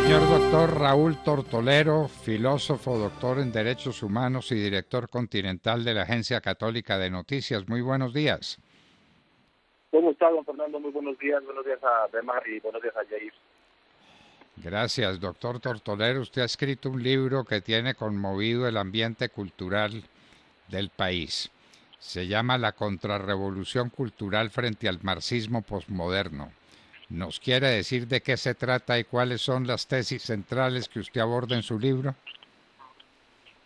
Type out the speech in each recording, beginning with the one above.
Señor doctor Raúl Tortolero, filósofo, doctor en Derechos Humanos y director continental de la Agencia Católica de Noticias. Muy buenos días. ¿Cómo está, don Fernando? Muy buenos días a Demar y buenos días a Jair. Gracias, doctor Tortolero. Usted ha escrito un libro que tiene conmovido el ambiente cultural del país. Se llama La contrarrevolución cultural frente al marxismo posmoderno. ¿Nos quiere decir de qué se trata y cuáles son las tesis centrales que usted aborda en su libro?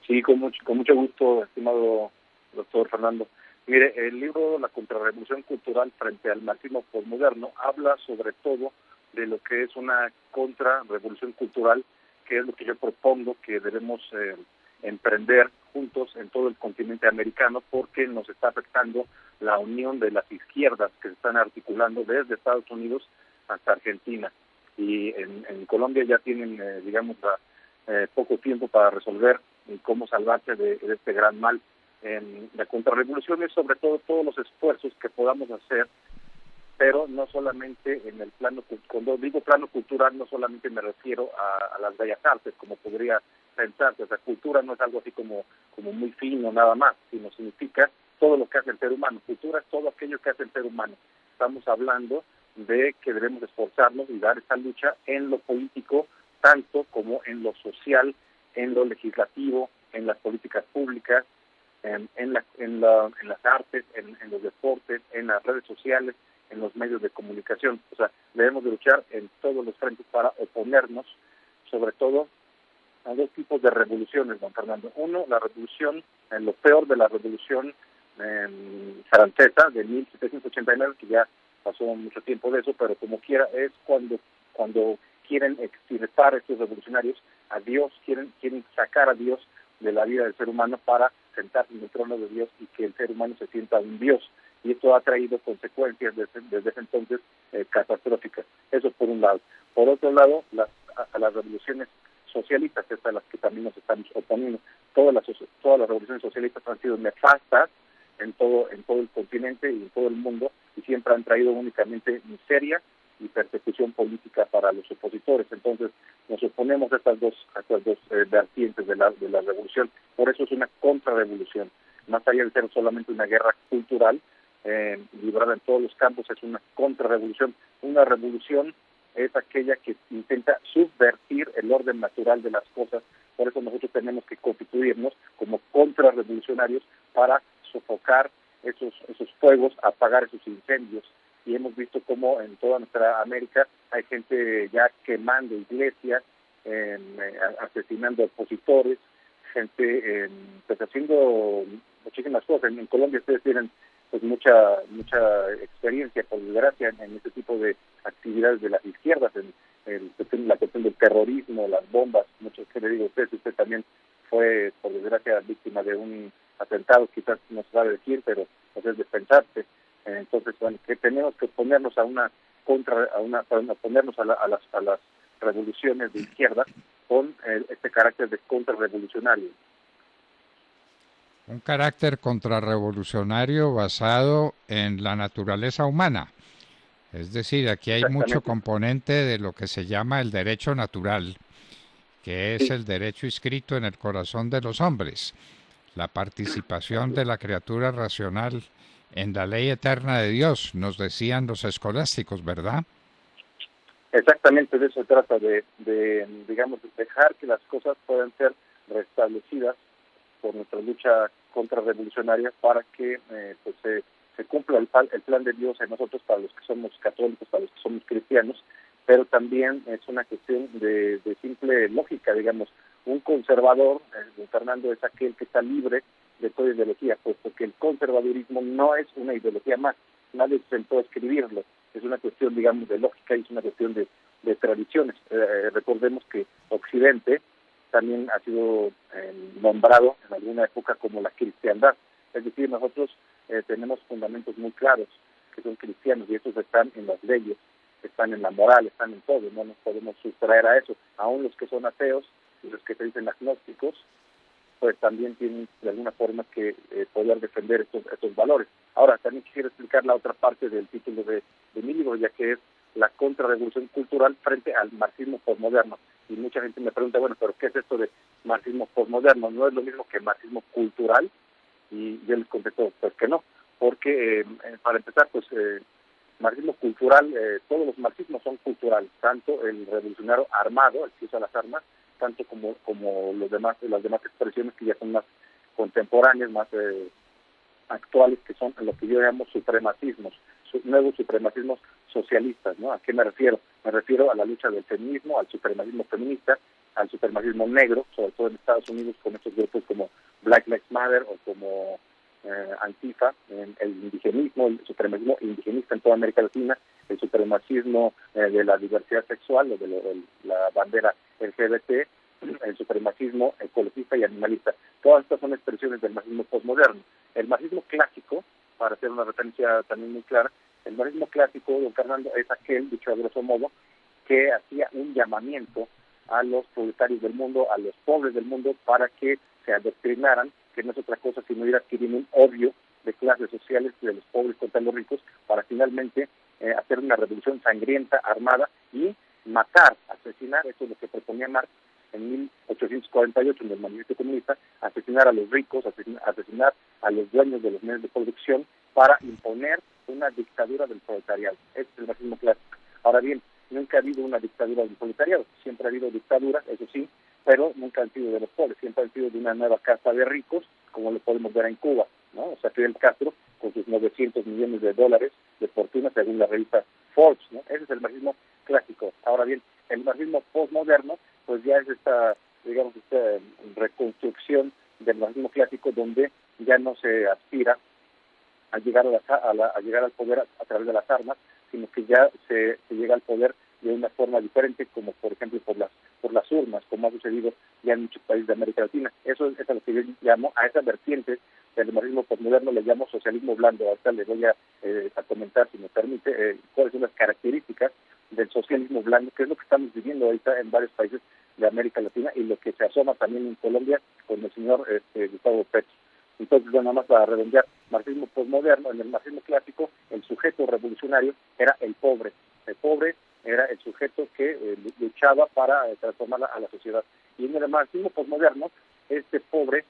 Sí, con mucho gusto, estimado doctor Fernando. Mire, el libro La contrarrevolución cultural frente al marxismo posmoderno habla sobre todo de lo que es una contrarrevolución cultural, que es lo que yo propongo que debemos emprender juntos en todo el continente americano, porque nos está afectando la unión de las izquierdas que se están articulando desde Estados Unidos hasta Argentina. Y en Colombia ya tienen, poco tiempo para resolver cómo salvarse de este gran mal. La contrarrevolución es sobre todo todos los esfuerzos que podamos hacer, pero no solamente en el plano, cuando digo plano cultural, no solamente me refiero a las bellas artes, como podría pensarse. O sea, cultura no es algo así como muy fino nada más, sino significa todo lo que hace el ser humano. Cultura es todo aquello que hace el ser humano. Estamos hablando de que debemos esforzarnos y dar esa lucha en lo político, tanto como en lo social, en lo legislativo, en las políticas públicas, en las artes, en los deportes, en las redes sociales, en los medios de comunicación. O sea, debemos de luchar en todos los frentes para oponernos, sobre todo a dos tipos de revoluciones, don Fernando. Uno, la revolución, lo peor de la revolución francesa de 1789, que ya pasó mucho tiempo de eso, pero como quiera es cuando quieren extirpar a estos revolucionarios a Dios, quieren sacar a Dios de la vida del ser humano para sentarse en el trono de Dios y que el ser humano se sienta un Dios. Y esto ha traído consecuencias desde ese entonces catastróficas. Eso por un lado. Por otro lado, a las revoluciones socialistas, es a las que también nos estamos oponiendo. Todas las revoluciones socialistas han sido nefastas en todo el continente y en todo el mundo, y siempre han traído únicamente miseria y persecución política para los opositores. Entonces nos oponemos a estas dos vertientes de la revolución. Por eso es una contrarrevolución. Más allá de ser solamente una guerra cultural librada en todos los campos, es una contrarrevolución. Una revolución es aquella que intenta subvertir el orden natural de las cosas. Por eso nosotros tenemos que constituirnos como contrarrevolucionarios para sofocar esos fuegos, apagar esos incendios. Y hemos visto cómo en toda nuestra América hay gente ya quemando iglesias, asesinando opositores, gente pues haciendo muchísimas cosas. En Colombia ustedes tienen pues mucha experiencia, por desgracia, en este tipo de actividades de las izquierdas, en la cuestión del terrorismo, las bombas. Muchos que le digo a usted también fue, por desgracia, víctima de un atentado, quizás no se sabe decir, pero pues es de pensarse. Entonces, bueno, que tenemos que oponernos oponernos a las revoluciones de izquierda con este carácter de contrarrevolucionario. Un carácter contrarrevolucionario basado en la naturaleza humana. Es decir, aquí hay mucho Exactamente. componente de lo que se llama el derecho natural, que es Sí, el derecho inscrito en el corazón de los hombres, la participación de la criatura racional en la ley eterna de Dios, nos decían los escolásticos, ¿verdad? exactamente de eso se trata, digamos, dejar que las cosas puedan ser restablecidas por nuestra lucha contrarrevolucionaria para que pues se cumpla el plan de Dios en nosotros, para los que somos católicos, para los que somos cristianos, pero también es una cuestión de simple lógica. Digamos, un conservador, Fernando, es aquel que está libre de toda ideología, puesto que el conservadurismo no es una ideología más, nadie se sentó a escribirlo, es una cuestión, digamos, de lógica y es una cuestión de tradiciones. Recordemos que Occidente también ha sido nombrado en alguna época como la cristiandad. Es decir, nosotros tenemos fundamentos muy claros que son cristianos, y estos están en las leyes, están en la moral, están en todo. No nos podemos sustraer a eso. Aún los que son ateos y los que se dicen agnósticos, pues también tienen de alguna forma que poder defender estos valores. Ahora, también quisiera explicar la otra parte del título de mi libro, ya que es la contrarrevolución cultural frente al marxismo posmoderno. y mucha gente me pregunta, bueno, pero ¿qué es esto de marxismo posmoderno? ¿No es lo mismo que marxismo cultural? Y yo les contesto, pues que no, porque para empezar, pues marxismo cultural, todos los marxismos son culturales, tanto el revolucionario armado, el que usa las armas, tanto como las demás expresiones que ya son más contemporáneas, más actuales, que son lo que yo llamo supremacismos, nuevos supremacismos socialistas, ¿no? ¿A qué me refiero? Me refiero a la lucha del feminismo, al supremacismo feminista, al supremacismo negro, sobre todo en Estados Unidos, con estos grupos como Black Lives Matter o como Antifa, el indigenismo, el supremacismo indigenista en toda América Latina, el supremacismo de la diversidad sexual o de la bandera LGBT, el supremacismo ecologista y animalista. Todas estas son expresiones del marxismo posmoderno. El marxismo clásico, para hacer una referencia también muy clara, el marxismo clásico, don Fernando, es aquel, dicho a grosso modo, que hacía un llamamiento a los proletarios del mundo, a los pobres del mundo, para que se adoctrinaran, que no es otra cosa sino ir adquiriendo un odio de clases sociales de los pobres contra los ricos, para finalmente hacer una revolución sangrienta, armada, y matar, asesinar, eso es lo que proponía Marx en 1848 en el Manifiesto Comunista, asesinar a los ricos, asesinar a los dueños de los medios de producción para imponer una dictadura del proletariado. Este es el marxismo clásico. Ahora bien, nunca ha habido una dictadura del proletariado, siempre ha habido dictaduras, eso sí, pero nunca han sido de los pobres, siempre han sido de una nueva casta de ricos, como lo podemos ver en Cuba, ¿no? O sea, Fidel Castro, con sus 900 millones de dólares de fortuna, según la revista Forbes, ¿no? Ese es el marxismo clásico. Ahora bien, el marxismo postmoderno, pues ya es esta reconstrucción del marxismo clásico, donde ya no se aspira a llegar a llegar al poder a través de las armas, sino que ya se llega al poder de una forma diferente, como por ejemplo por las urnas, como ha sucedido ya en muchos países de América Latina. Eso es a lo que yo llamo, a esa vertiente del marxismo postmoderno le llamo socialismo blando. Ahorita le voy a comentar, si me permite, cuáles son las características del socialismo blando, que es lo que estamos viviendo ahorita en varios países de América Latina y lo que se asoma también en Colombia con el señor Gustavo Petro. Entonces, bueno, nada más para redondear, marxismo postmoderno, en el marxismo clásico, el sujeto revolucionario era el pobre. El pobre era el sujeto que luchaba para transformar a la sociedad. Y en el marxismo postmoderno, este pobre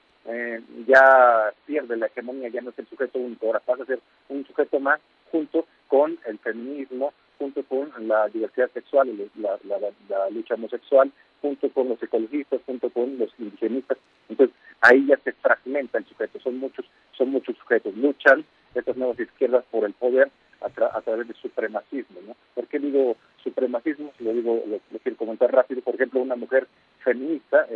ya pierde la hegemonía, ya no es el sujeto único, ahora pasa a ser un sujeto más junto con el feminismo, junto con la diversidad sexual, la lucha homosexual, junto con los ecologistas, junto con los indigenistas. Entonces, ahí ya se fragmenta el sujeto, son muchos sujetos, luchan estas nuevas izquierdas por el poder a través del supremacismo, ¿no? ¿Por qué digo supremacismo? Lo quiero comentar rápido. Por ejemplo, una mujer feminista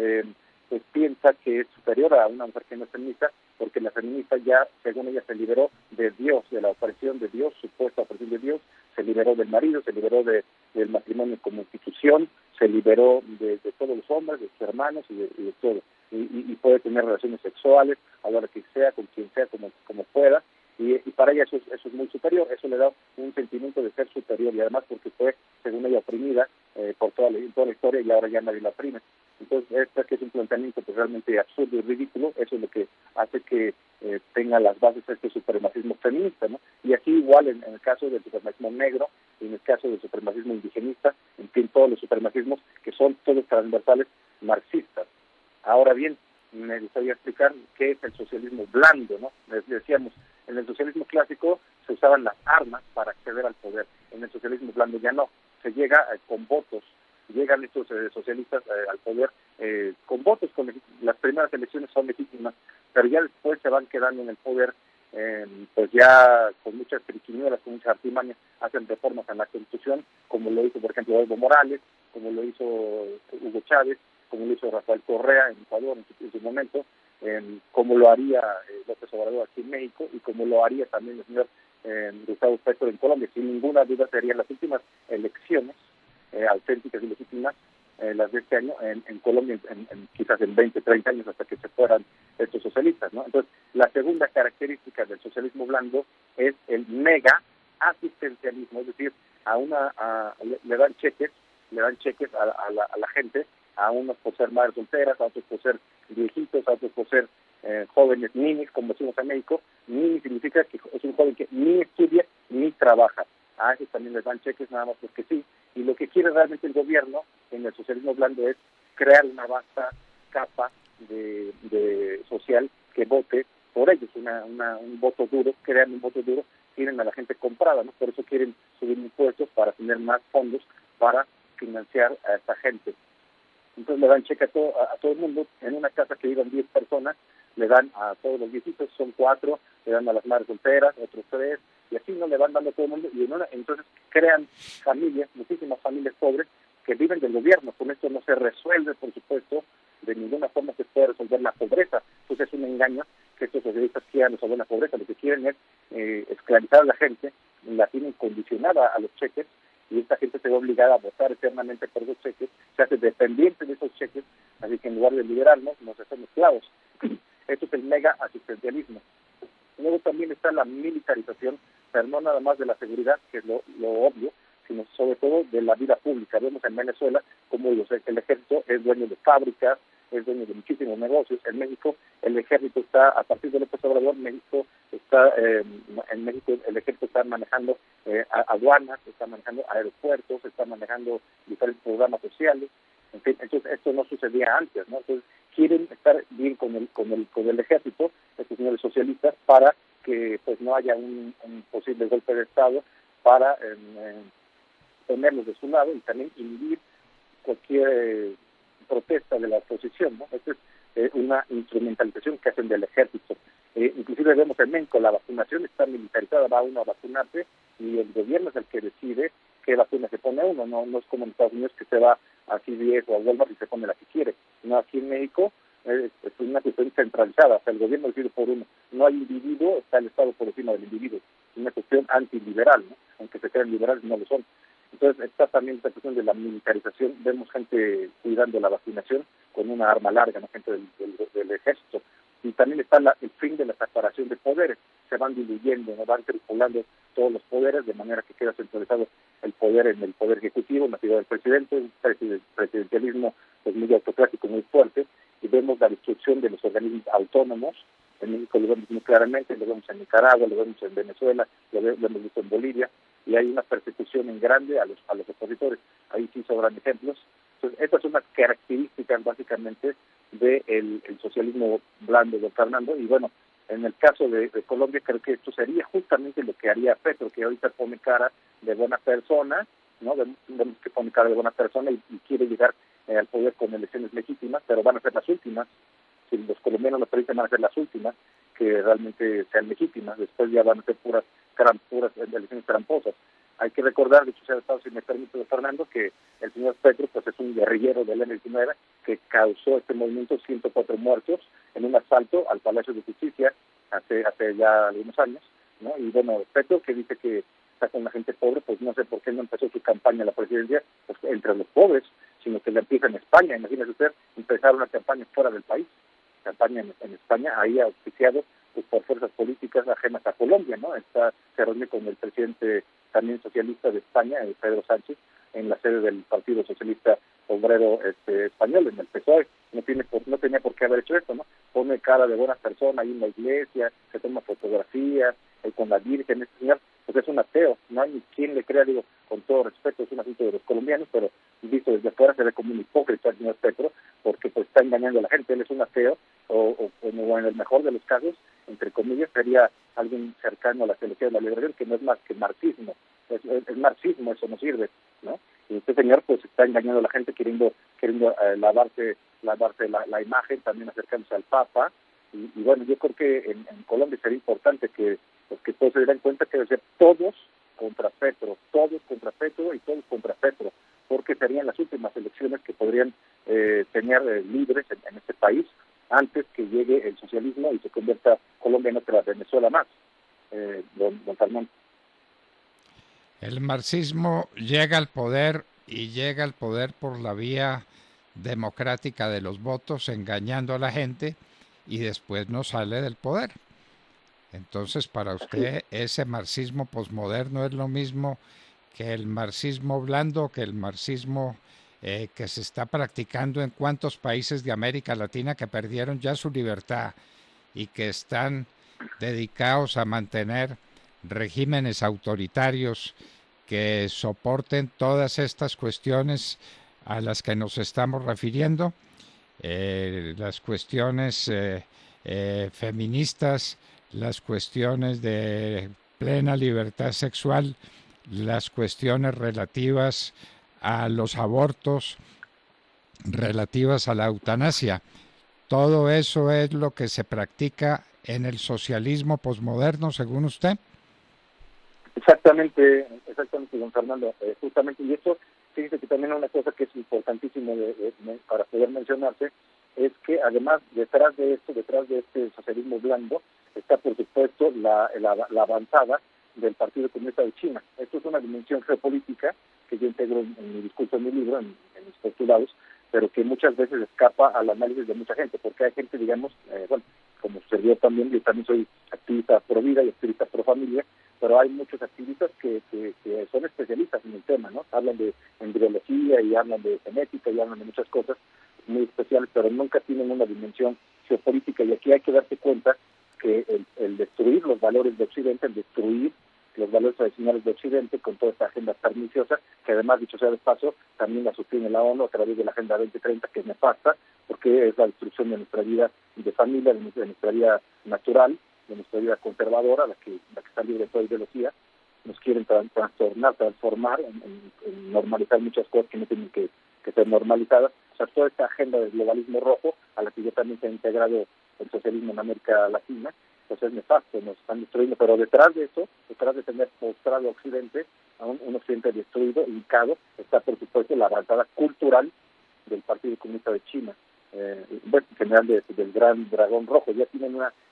pues piensa que es superior a una mujer que no es feminista, porque la feminista ya, según ella, se liberó de Dios, de la opresión de Dios, supuesta opresión de Dios, se liberó del marido, se liberó del matrimonio como institución, se liberó de todos los hombres, de sus hermanos y de todo. Y puede tener relaciones sexuales a la hora que sea, con quien sea, como pueda, y para ella eso es muy superior, eso le da un sentimiento de ser superior, y además porque fue, según ella, oprimida por toda la historia, y ahora ya nadie la oprime. Entonces, que es un planteamiento pues, realmente absurdo y ridículo, eso es lo que hace que tenga las bases de este supremacismo feminista, ¿no? Y aquí igual en el caso del supremacismo negro, en el caso del supremacismo indigenista, en fin, todos los supremacismos que son todos transversales marxistas. Ahora bien, me gustaría explicar qué es el socialismo blando, ¿no? Les decíamos, en el socialismo clásico se usaban las armas para acceder al poder, en el socialismo blando ya no, se llega con votos, llegan estos socialistas al poder con votos, las primeras elecciones son legítimas, pero ya después se van quedando en el poder, pues ya con muchas triquiñuelas, con muchas artimañas, hacen reformas en la Constitución, como lo hizo, por ejemplo, Evo Morales, como lo hizo Hugo Chávez, como lo hizo Rafael Correa en Ecuador en su momento, como lo haría López Obrador aquí en México y como lo haría también el señor Gustavo Petro en Colombia. Sin ninguna duda serían las últimas elecciones auténticas y legítimas, las de este año, en Colombia, quizás en 20, 30 años hasta que se fueran estos socialistas, ¿no? Entonces, la segunda característica del socialismo blando es el mega asistencialismo, es decir, le dan cheques a la gente, a unos por ser madres solteras, a otros por ser viejitos, a otros por ser jóvenes ninis, como decimos en México. Nini significa que es un joven que ni estudia ni trabaja. A esos también les dan cheques nada más porque sí, Y lo que quiere realmente el gobierno en el socialismo blando es crear una vasta capa de social que vote por ellos, un voto duro, crean un voto duro, tienen a la gente comprada, ¿no? Por eso quieren subir impuestos para tener más fondos para financiar a esta gente. Entonces le dan cheque a todo el mundo. En una casa que vivan 10 personas, le dan a todos los viejitos, son 4, le dan a las madres solteras, otros 3, y así no le van dando a todo el mundo. Y entonces crean familias, muchísimas familias pobres, que viven del gobierno. Con esto no se resuelve, por supuesto, de ninguna forma se puede resolver la pobreza. Entonces es un engaño que estos socialistas quieran resolver la pobreza. Lo que quieren es esclavizar a la gente, la tienen condicionada a los cheques, y esta gente se ve obligada a votar eternamente por esos cheques, se hace dependiente de esos cheques, así que en lugar de liberarnos, nos hacemos esclavos. Esto es el mega asistencialismo. Luego también está la militarización, pero no nada más de la seguridad, que es lo obvio, sino sobre todo de la vida pública. Vemos en Venezuela como el ejército es dueño de fábricas, es dueño de muchísimos negocios. En México el ejército está, a partir de López Obrador, en México el ejército está manejando aduanas, está manejando aeropuertos, está manejando diferentes programas sociales. En fin, esto no sucedía antes, ¿no? Entonces quieren estar bien con el ejército, estos señores socialistas, para que pues no haya un posible golpe de Estado, para ponerlos de su lado y también inhibir cualquier protesta de la oposición, ¿no? Esta es una instrumentalización que hacen del ejército. Inclusive vemos en México, la vacunación está militarizada, va uno a vacunarse y el gobierno es el que decide qué vacuna se pone uno, no es como en Estados Unidos que se va a CVS o a Walmart y se pone la que quiere. No, aquí en México es una cuestión centralizada, o sea, el gobierno decide por uno. No hay individuo, está el Estado por encima del individuo. Es una cuestión antiliberal, ¿no? Aunque se crean liberales, no lo son. Entonces está también esta cuestión de la militarización. Vemos gente cuidando la vacunación con una arma larga, ¿no? Gente del ejército. Y también está el fin de la separación de poderes. Se van diluyendo, ¿no? Van tripulando todos los poderes de manera que queda centralizado el poder en el poder ejecutivo, en la figura del presidente, un presidencialismo pues, muy autocrático, muy fuerte, y vemos la destrucción de los organismos autónomos. En México lo vemos muy claramente, lo vemos en Nicaragua, lo vemos en Venezuela, lo hemos visto en Bolivia, y hay una persecución en grande a los opositores. Ahí sí sobran ejemplos. Entonces, estas son las características básicamente del socialismo blando de Fernando. Y bueno, en el caso de Colombia, creo que esto sería justamente lo que haría Petro, que ahorita pone cara de buena persona, ¿no? Vemos que pone cara de buena persona y quiere llegar al poder con elecciones legítimas, pero van a ser las últimas. Si los colombianos lo permiten, van a ser las últimas que realmente sean legítimas. Después ya van a ser puras elecciones tramposas. Hay que recordar, dicho sea de paso, si me permite, Fernando, que el señor Petro pues es un guerrillero del M-19 que causó este movimiento 104 muertos en un asalto al Palacio de Justicia hace ya algunos años, ¿no? Y bueno, Petro, que dice que está con la gente pobre, pues no sé por qué no empezó su campaña a la presidencia pues, entre los pobres, sino que la empieza en España. Imagínese usted empezar una campaña fuera del país, campaña en España, ahí auspiciado pues, por fuerzas políticas ajenas a Colombia, ¿no? Se reúne con el presidente también socialista de España, Pedro Sánchez, en la sede del Partido Socialista Obrero Español, en el PSOE. No tenía por qué haber hecho esto, ¿no? Pone cara de buena persona ahí en la iglesia, se toma fotografías con la Virgen. Este señor pues es un ateo, no hay ni quien le crea, digo, con todo respeto, es un asunto de los colombianos, pero visto desde afuera se ve como un hipócrita el señor Petro, porque pues está engañando a la gente. Él es un ateo, o en el mejor de los casos, entre comillas, sería alguien cercano a la teología de la liberación, que no es más que marxismo. Es marxismo, eso no sirve, ¿no? Y este señor pues está engañando a la gente queriendo lavarse la imagen, también acercándose al Papa. Y bueno, yo creo que en Colombia sería importante que todos se dieran cuenta que debe ser todos contra Petro y todos contra Petro, porque serían las últimas elecciones que podrían tener libres en este país antes que llegue el socialismo y se convierta Colombia en otra Venezuela más, don Fernando. El marxismo llega al poder y llega al poder por la vía democrática de los votos, engañando a la gente, y después no sale del poder. Entonces, para usted, ese marxismo posmoderno es lo mismo que el marxismo blando, que el marxismo que se está practicando en cuántos países de América Latina que perdieron ya su libertad y que están dedicados a mantener regímenes autoritarios que soporten todas estas cuestiones a las que nos estamos refiriendo, las cuestiones feministas, las cuestiones de plena libertad sexual, las cuestiones relativas a los abortos, relativas a la eutanasia. ¿Todo eso es lo que se practica en el socialismo posmoderno, según usted? Exactamente, don Fernando. Justamente, y eso, fíjese que también una cosa que es importantísimo para poder mencionarse, es que además detrás de este socialismo blando, está por supuesto la avanzada del Partido Comunista de China. Esto es una dimensión geopolítica que yo integro en mi discurso, en mi libro, en mis postulados, pero que muchas veces escapa al análisis de mucha gente, porque hay gente, digamos, como usted vio también, yo también soy activista pro vida y activista pro familia, pero hay muchos activistas que son especialistas en el tema, ¿no? Hablan de embriología y hablan de genética y hablan de muchas cosas muy especiales, pero nunca tienen una dimensión geopolítica, y aquí hay que darse cuenta que el destruir los valores de Occidente, el destruir los valores tradicionales de Occidente con toda esta agenda perniciosa, que además, dicho sea de paso, también la sostiene la ONU a través de la Agenda 2030, que es nefasta, porque es la destrucción de nuestra vida de familia, de nuestra vida natural, de nuestra vida conservadora, la que está libre de toda ideología. Nos quieren trastornar, transformar, en normalizar muchas cosas que no tienen que ser normalizadas. O sea, toda esta agenda del globalismo rojo, a la que yo también se ha integrado el socialismo en América Latina, pues es nefasto, nos están destruyendo, pero detrás de eso, detrás de tener postrado Occidente, a un Occidente destruido, hincado, está por supuesto la avanzada cultural del Partido Comunista de China, en general del gran dragón rojo.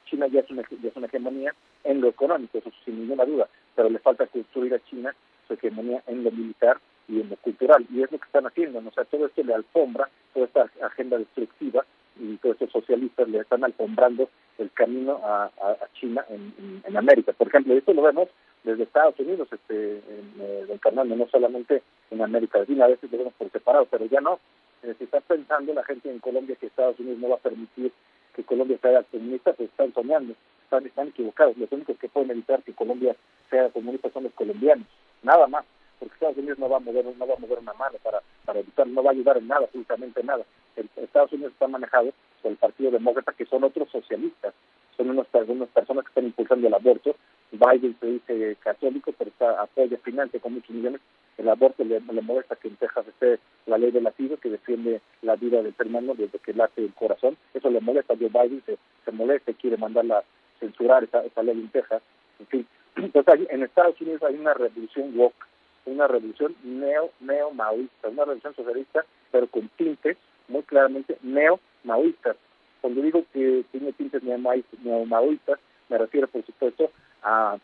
China ya es una hegemonía en lo económico, eso sin ninguna duda, pero le falta construir a China su hegemonía en lo militar y en lo cultural, y es lo que están haciendo, ¿no? O sea, todo esto le alfombra, toda esta agenda destructiva, y todos estos socialistas le están alfombrando el camino a China en América. Por ejemplo, esto lo vemos desde Estados Unidos, don Fernando, no solamente en América Latina, a veces lo vemos por separado, pero ya no. Si está pensando la gente en Colombia que Estados Unidos no va a permitir que Colombia sea comunista, pues están soñando, están equivocados. Los únicos que pueden evitar que Colombia sea comunista son los colombianos, nada más, porque Estados Unidos no va a mover una mano para evitar, no va a ayudar en nada, absolutamente nada. Estados Unidos está manejado por el Partido Demócrata, que son otros socialistas, son unas personas que están impulsando el aborto. Biden se dice católico, pero apoya, financia con muchos millones el aborto. Le molesta que en Texas esté la ley del latido, que defiende la vida del ser humano desde que late el corazón. Eso le molesta a Joe Biden, se molesta y quiere mandarla a censurar esa ley en Texas. En fin, entonces en Estados Unidos hay una revolución woke, una revolución neo-maoísta, una revolución socialista, pero con tintes muy claramente neo-maoístas. Cuando digo que tiene tintes neo-maoístas, me refiero, por supuesto, a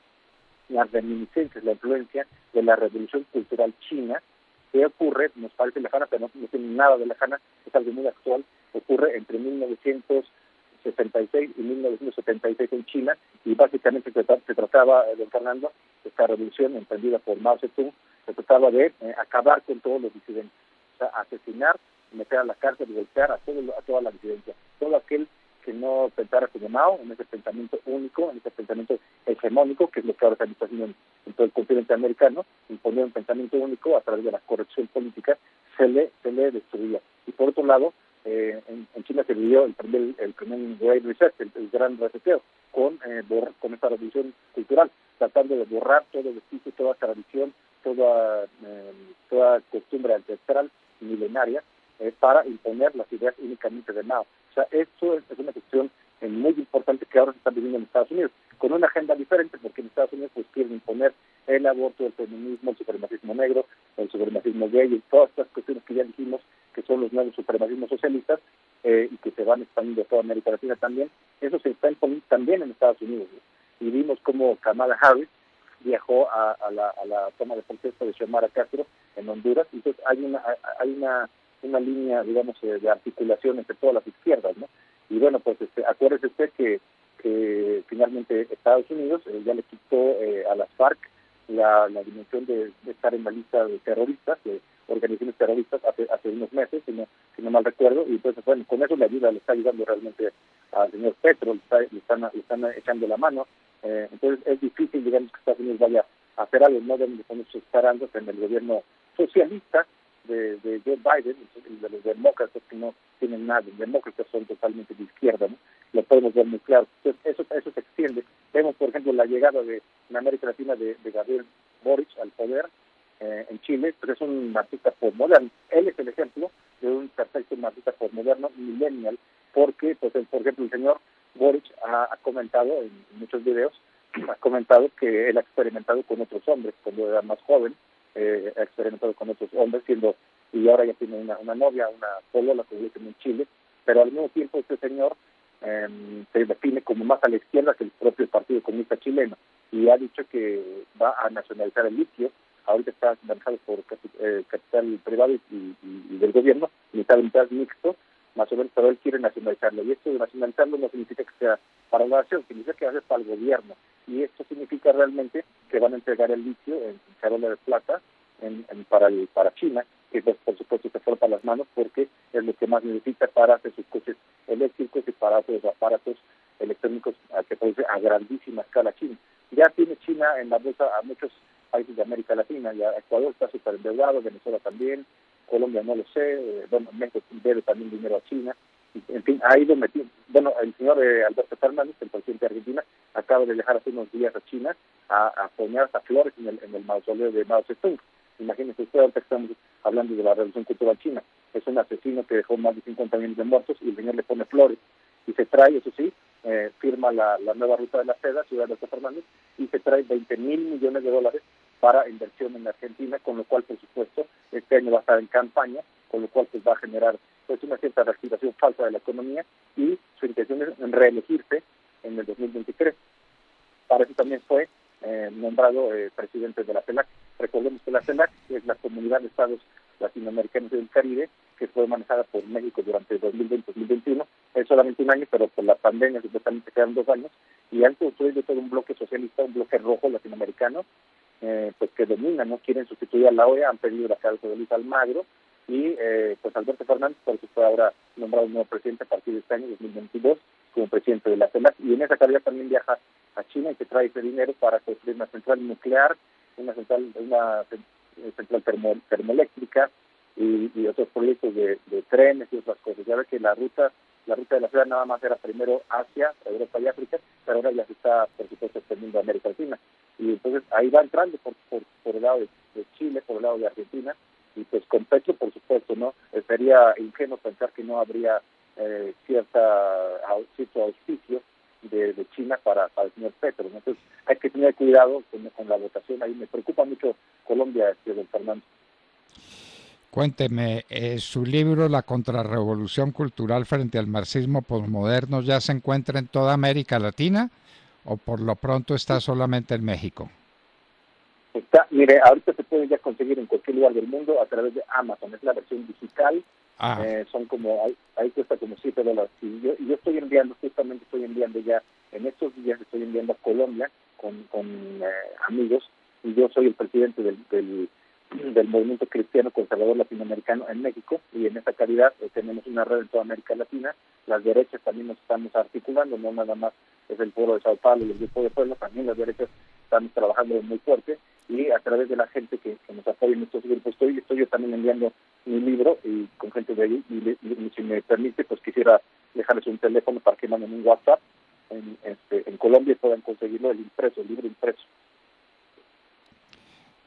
las reminiscencias, la influencia de la revolución cultural china, que ocurre, nos parece lejana, pero no tiene nada de lejana, es algo muy actual, ocurre entre 1966 y 1976 en China, y básicamente se trataba, don Fernando, esta revolución emprendida por Mao Zedong, se trataba de acabar con todos los disidentes, o sea, asesinar, meter a la cárcel y golpear a toda la disidencia, todo aquel que no pensara como Mao, en ese pensamiento único, en ese pensamiento hegemónico, que es lo que ahora se está haciendo en todo el continente americano, imponer un pensamiento único a través de la corrección política, se le destruía. Y por otro lado, en China se vivió el primer Great Reset, el gran reseteo, con esta revolución cultural, tratando de borrar todo vestigio, toda tradición, toda costumbre ancestral milenaria, para imponer las ideas únicamente de Mao. O sea, esto es una cuestión muy importante que ahora se está viviendo en Estados Unidos, con una agenda diferente, porque en Estados Unidos pues quieren imponer el aborto, el feminismo, el supremacismo negro, el supremacismo gay, y todas estas cuestiones que ya dijimos que son los nuevos supremacismos socialistas, y que se van expandiendo a toda América Latina también. Eso se está imponiendo también en Estados Unidos, ¿no? Y vimos cómo Kamala Harris viajó a la toma de protesta de Xiomara Castro en Honduras, y entonces hay una línea, digamos, de articulación entre todas las izquierdas, ¿no? Y bueno, pues acuérdese usted que finalmente Estados Unidos ya le quitó a las FARC la dimensión de estar en la lista de terroristas, de organizaciones terroristas, hace unos meses, si no mal recuerdo, y entonces, bueno, con eso le está ayudando realmente al señor Petro, le están echando la mano. Entonces es difícil, digamos, que Estados Unidos vaya hacer algo, no deben de poner sus esperanzas en el gobierno socialista de Joe Biden, de los demócratas que no tienen nada, los demócratas son totalmente de izquierda, ¿no? Lo podemos ver muy claro. Entonces eso se extiende. Vemos, por ejemplo, la llegada en América Latina de Gabriel Boric al poder en Chile, pero es un marxista postmoderno. Él es el ejemplo de un perfecto marxista postmoderno, millennial, porque, pues, por ejemplo, el señor Boric ha comentado en muchos videos, ha comentado que él ha experimentado con otros hombres cuando era más joven, ha experimentado con otros hombres, y ahora ya tiene una novia, una polola que vive en Chile, pero al mismo tiempo este señor se define como más a la izquierda que el propio Partido Comunista Chileno, y ha dicho que va a nacionalizar el litio. Ahorita está manejado por capital privado y del gobierno, mitad mixto, más o menos, pero él quiere nacionalizarlo. Y esto de nacionalizarlo no significa que sea para la nación, significa que va a ser para el gobierno. Y esto significa realmente que van a entregar el litio en charola de plata para China, que pues, por supuesto se frota las manos porque es lo que más necesita para hacer sus coches eléctricos y para otros aparatos electrónicos que produce a grandísima escala China. Ya tiene China en la bolsa a muchos países de América Latina, ya Ecuador está súper endeudado, Venezuela también, Colombia no lo sé, México debe también dinero a China, en fin, ha ido metiendo. Bueno, el señor Alberto Fernández, el presidente de Argentina, acaba de dejar hace unos días a China a poner hasta flores en el mausoleo de Mao Zedong. Imagínense usted, ahorita estamos hablando de la Revolución Cultural China, es un asesino que dejó más de 50 millones de muertos y el señor le pone flores y se trae, eso sí, firma la nueva ruta de la seda, Ciudad de Alberto Fernández, y se trae $20,000 millones para inversión en Argentina, con lo cual, por supuesto, este año va a estar en campaña, con lo cual pues va a generar pues una cierta reactivación falsa de la economía, y su intención es reelegirse en el 2023. Para eso también fue nombrado presidente de la CELAC. Recordemos que la CELAC es la Comunidad de Estados Latinoamericanos del Caribe, que fue manejada por México durante 2020-2021. Es solamente un año, pero por la pandemia supuestamente quedan 2 años, y han construido todo un bloque socialista, un bloque rojo latinoamericano, pues que domina, no quieren sustituir a la OEA, han pedido la cabeza de Luis Almagro, y pues Alberto Fernández, por eso fue ahora nombrado nuevo presidente a partir de este año 2022 como presidente de la CELAC, y en esa calidad también viaja a China y se trae ese dinero para construir una central nuclear, una central termoeléctrica y otros proyectos de trenes y otras cosas. Ya ve que la ruta de la ciudad nada más era primero Asia, Europa y África, pero ahora ya se está, por supuesto, extendiendo a América Latina. Y entonces ahí va entrando por el lado de Chile, por el lado de Argentina, y pues con Petro, por supuesto, ¿no? Sería ingenuo pensar que no habría cierto auspicio de China para el señor Petro, ¿no? Entonces hay que tener cuidado con la votación. Ahí me preocupa mucho Colombia, don Fernando. Cuénteme, su libro La contrarrevolución cultural frente al marxismo posmoderno ya se encuentra en toda América Latina o por lo pronto está solamente en México? Mire, ahorita se puede ya conseguir en cualquier lugar del mundo a través de Amazon, es la versión digital. Son ahí cuesta como $7. Y yo estoy enviando ya, en estos días estoy enviando a Colombia con amigos, y yo soy el presidente del movimiento cristiano conservador latinoamericano en México, y en esa calidad tenemos una red en toda América Latina. Las derechas también nos estamos articulando, no nada más es el Foro de Sao Paulo y el Grupo de Puebla, también las derechas estamos trabajando muy fuerte, y a través de la gente que nos apoya en estos grupos estoy yo también enviando mi libro y con gente de ahí, y si me permite, pues quisiera dejarles un teléfono para que manden un WhatsApp en Colombia y puedan conseguirlo, el libro impreso.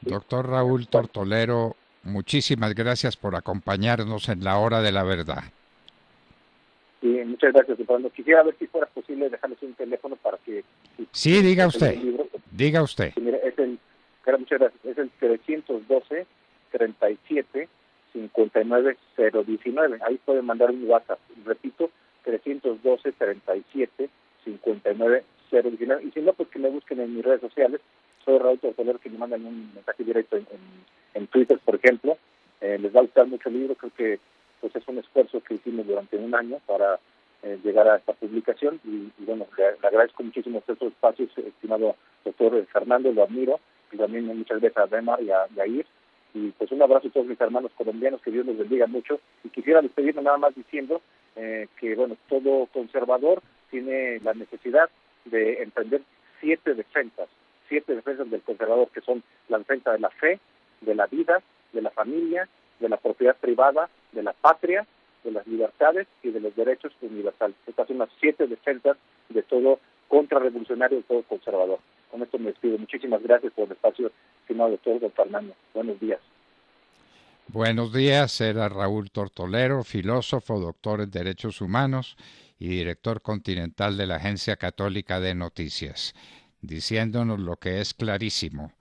Doctor Raúl Tortolero, muchísimas gracias por acompañarnos en la hora de la verdad. Sí, muchas gracias, Fernando. Quisiera ver si fuera posible dejarles un teléfono para que... Sí, diga usted. Diga usted. Sí, mira, muchas gracias. Es el 312-37-59-019. Ahí pueden mandar un WhatsApp. Repito, 312-37-59-019. Y si no, pues que me busquen en mis redes sociales. Soy Raúl Tortolero, que me mandan un mensaje directo en Twitter, por ejemplo. Les va a gustar mucho el libro. Creo que pues es un esfuerzo que hicimos durante un año para llegar a esta publicación, y bueno, le agradezco muchísimo estos espacios, estimado doctor Fernando, lo admiro, y también muchas veces a Demar y a Yair, y pues un abrazo a todos mis hermanos colombianos, que Dios los bendiga mucho, y quisiera despedirme nada más diciendo que bueno, todo conservador tiene la necesidad de emprender 7 7 defensas del conservador, que son la defensa de la fe, de la vida, de la familia, de la propiedad privada, de la patria, de las libertades y de los derechos universales. Estas son las 7 defensas de todo contrarrevolucionario, de todo conservador. Con esto me despido. Muchísimas gracias por el espacio, estimado doctor don Fernando. Buenos días. Buenos días, era Raúl Tortolero, filósofo, doctor en Derechos Humanos y director continental de la Agencia Católica de Noticias, diciéndonos lo que es clarísimo.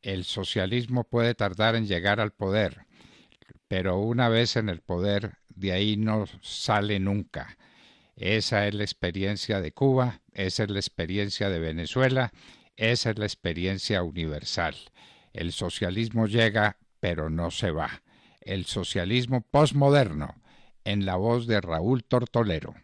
El socialismo puede tardar en llegar al poder, pero una vez en el poder, de ahí no sale nunca. Esa es la experiencia de Cuba, esa es la experiencia de Venezuela, esa es la experiencia universal. El socialismo llega, pero no se va. El socialismo posmoderno, en la voz de Raúl Tortolero.